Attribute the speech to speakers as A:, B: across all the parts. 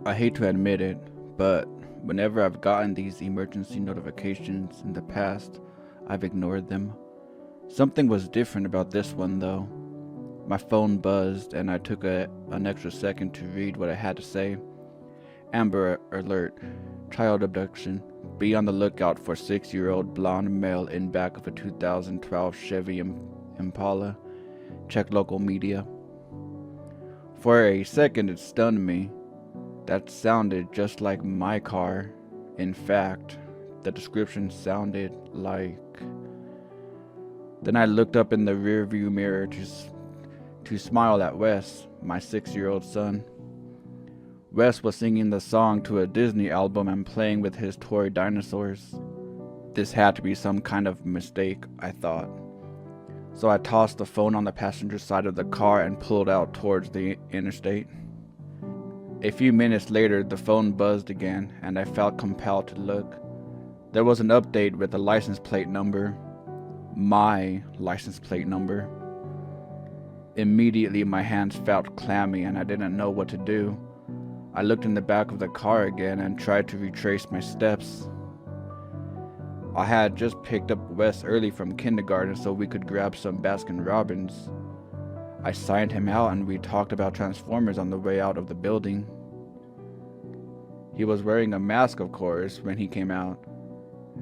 A: I hate to admit it, but whenever I've gotten these emergency notifications in the past, I've ignored them. Something was different about this one though. My phone buzzed and I took an extra second to read what it had to say. Amber alert, child abduction. Be on the lookout for 6-year-old blonde male in back of a 2012 Chevy Impala. Check local media. For a second it stunned me. That sounded just like my car. In fact, the description sounded like... Then I looked up in the rearview mirror to smile at Wes, my 6-year-old son. Wes was singing the song to a Disney album and playing with his toy dinosaurs. This had to be some kind of mistake, I thought. So I tossed the phone on the passenger side of the car and pulled out towards the interstate. A few minutes later, the phone buzzed again, and I felt compelled to look. There was an update with the license plate number. My license plate number. Immediately, my hands felt clammy and I didn't know what to do. I looked in the back of the car again and tried to retrace my steps. I had just picked up Wes early from kindergarten so we could grab some Baskin Robbins. I signed him out and we talked about Transformers on the way out of the building. He was wearing a mask, of course, when he came out,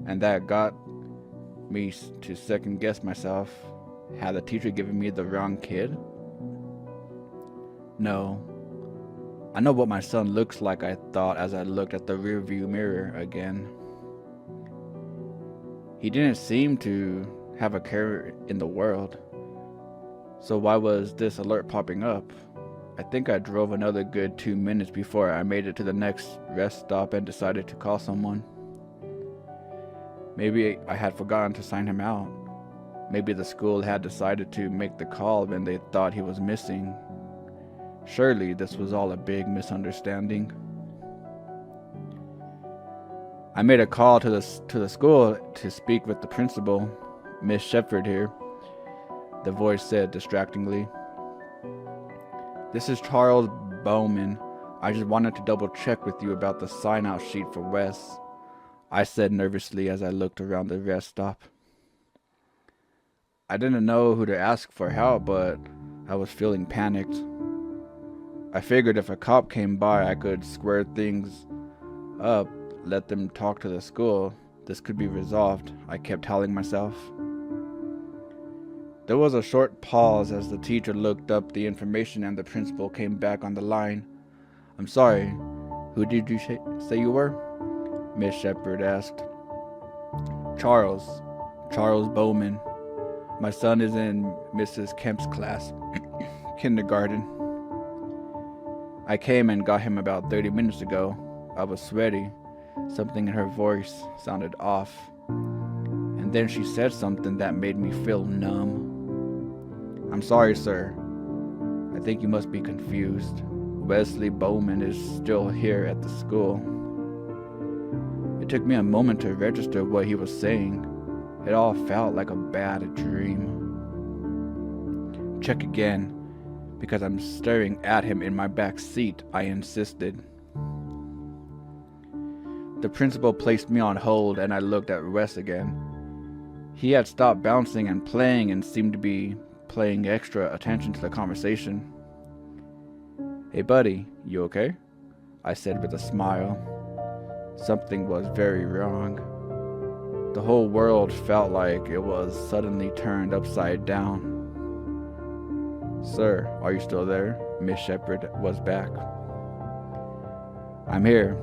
A: and that got me to second guess myself. Had the teacher given me the wrong kid? No. I know what my son looks like, I thought as I looked at the rearview mirror again. He didn't seem to have a care in the world. So why was this alert popping up? I think I drove another good 2 minutes before I made it to the next rest stop and decided to call someone. Maybe I had forgotten to sign him out. Maybe the school had decided to make the call when they thought he was missing. Surely this was all a big misunderstanding. I made a call to the school to speak with the principal. Miss Shepard here, the voice said distractingly. This is Charles Bowman. I just wanted to double check with you about the sign-out sheet for Wes, I said nervously as I looked around the rest stop. I didn't know who to ask for help, but I was feeling panicked. I figured if a cop came by, I could square things up, let them talk to the school. This could be resolved, I kept telling myself. There was a short pause as the teacher looked up the information and the principal came back on the line. I'm sorry, who did you say you were? Miss Shepard asked. Charles Bowman. My son is in Mrs. Kemp's class, kindergarten. I came and got him about 30 minutes ago. I was sweaty. Something in her voice sounded off. And then she said something that made me feel numb. I'm sorry, sir. I think you must be confused. Wesley Bowman is still here at the school. It took me a moment to register what he was saying. It all felt like a bad dream. Check again, because I'm staring at him in my back seat, I insisted. The principal placed me on hold and I looked at Wes again. He had stopped bouncing and playing and seemed to be paying extra attention to the conversation. Hey buddy, you okay? I said with a smile. Something was very wrong. The whole world felt like it was suddenly turned upside down. Sir, are you still there? Miss Shepard was back. I'm here.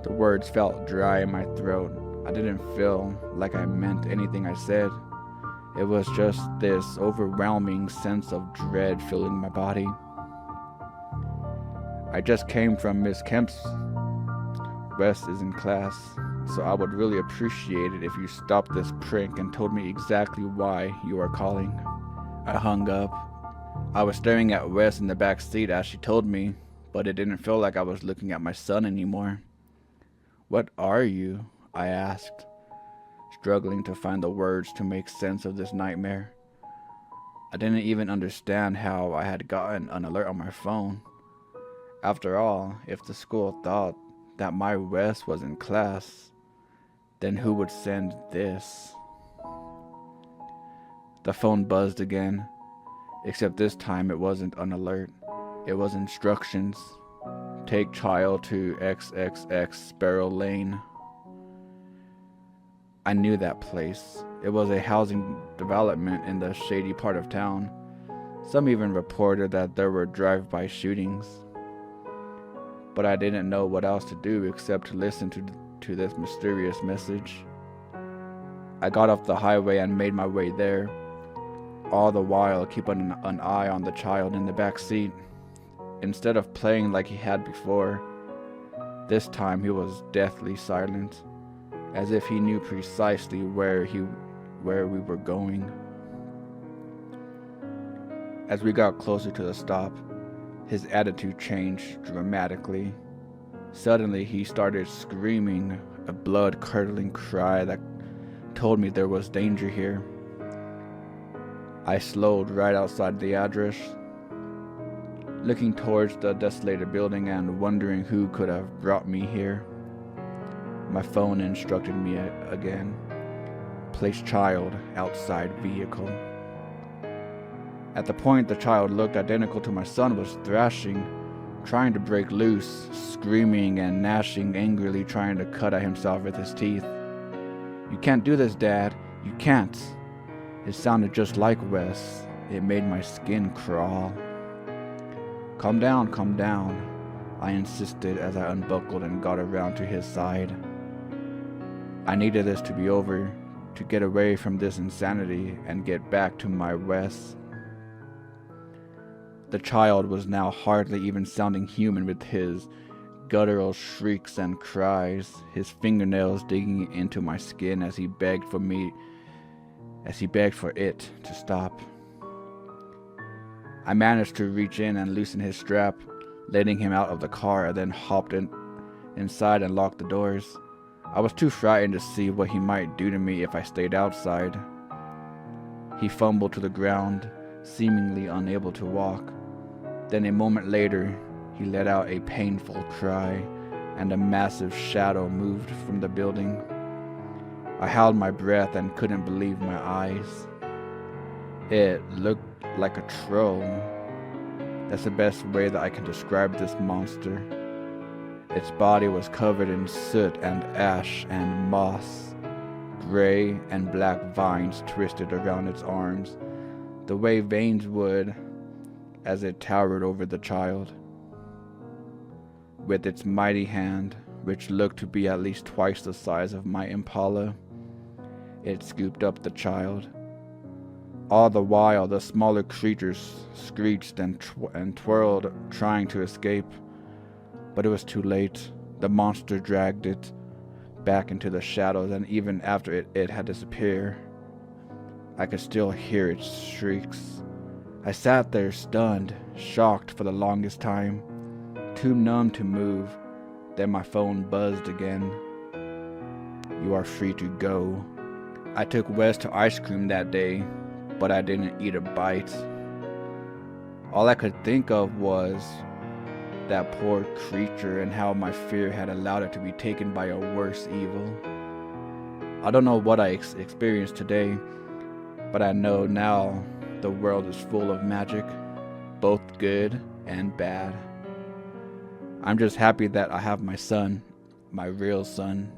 A: The words felt dry in my throat. I didn't feel like I meant anything I said. It was just this overwhelming sense of dread filling my body. I just came from Miss Kemp's. Wes is in class, so I would really appreciate it if you stopped this prank and told me exactly why you are calling. I hung up. I was staring at Wes in the back seat as she told me, but it didn't feel like I was looking at my son anymore. What are you? I asked, struggling to find the words to make sense of this nightmare. I didn't even understand how I had gotten an alert on my phone. After all, if the school thought that my Wes was in class, then who would send this? The phone buzzed again, except this time it wasn't an alert. It was instructions. Take child to XXX Sparrow Lane. I knew that place. It was a housing development in the shady part of town. Some even reported that there were drive-by shootings. But I didn't know what else to do except to listen to this mysterious message. I got off the highway and made my way there, all the while keeping an eye on the child in the back seat. Instead of playing like he had before, this time he was deathly silent, as if he knew precisely where we were going. As we got closer to the stop, his attitude changed dramatically. Suddenly he started screaming a blood-curdling cry that told me there was danger here. I slowed right outside the address, looking towards the desolated building and wondering who could have brought me here. My phone instructed me again. Place child outside vehicle. At the point the child looked identical to my son was thrashing, trying to break loose, screaming and gnashing angrily, trying to cut at himself with his teeth. "You can't do this, Dad. You can't." It sounded just like Wes. It made my skin crawl. Calm down, I insisted as I unbuckled and got around to his side. I needed this to be over, to get away from this insanity and get back to my Wes. The child was now hardly even sounding human with his guttural shrieks and cries, his fingernails digging into my skin as he begged for it to stop. I managed to reach in and loosen his strap, letting him out of the car, and then hopped inside and locked the doors. I was too frightened to see what he might do to me if I stayed outside. He fumbled to the ground, seemingly unable to walk. Then a moment later, he let out a painful cry, and a massive shadow moved from the building. I held my breath and couldn't believe my eyes. It looked like a troll. That's the best way that I can describe this monster. Its body was covered in soot and ash and moss. Gray and black vines twisted around its arms, the way veins would as it towered over the child. With its mighty hand, which looked to be at least twice the size of my Impala, it scooped up the child. All the while, the smaller creatures screeched and twirled, trying to escape. But it was too late. The monster dragged it back into the shadows, and even after it had disappeared, I could still hear its shrieks. I sat there stunned, shocked for the longest time, too numb to move. Then my phone buzzed again. "You are free to go." I took Wes to ice cream that day, but I didn't eat a bite. All I could think of was that poor creature and how my fear had allowed it to be taken by a worse evil. I don't know what I experienced today, but I know now the world is full of magic, both good and bad. I'm just happy that I have my son, my real son.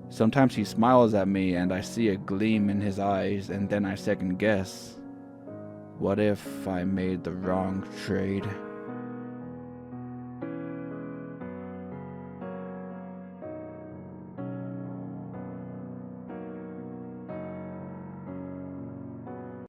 A: Sometimes he smiles at me and I see a gleam in his eyes, and then I second guess. What if I made the wrong trade?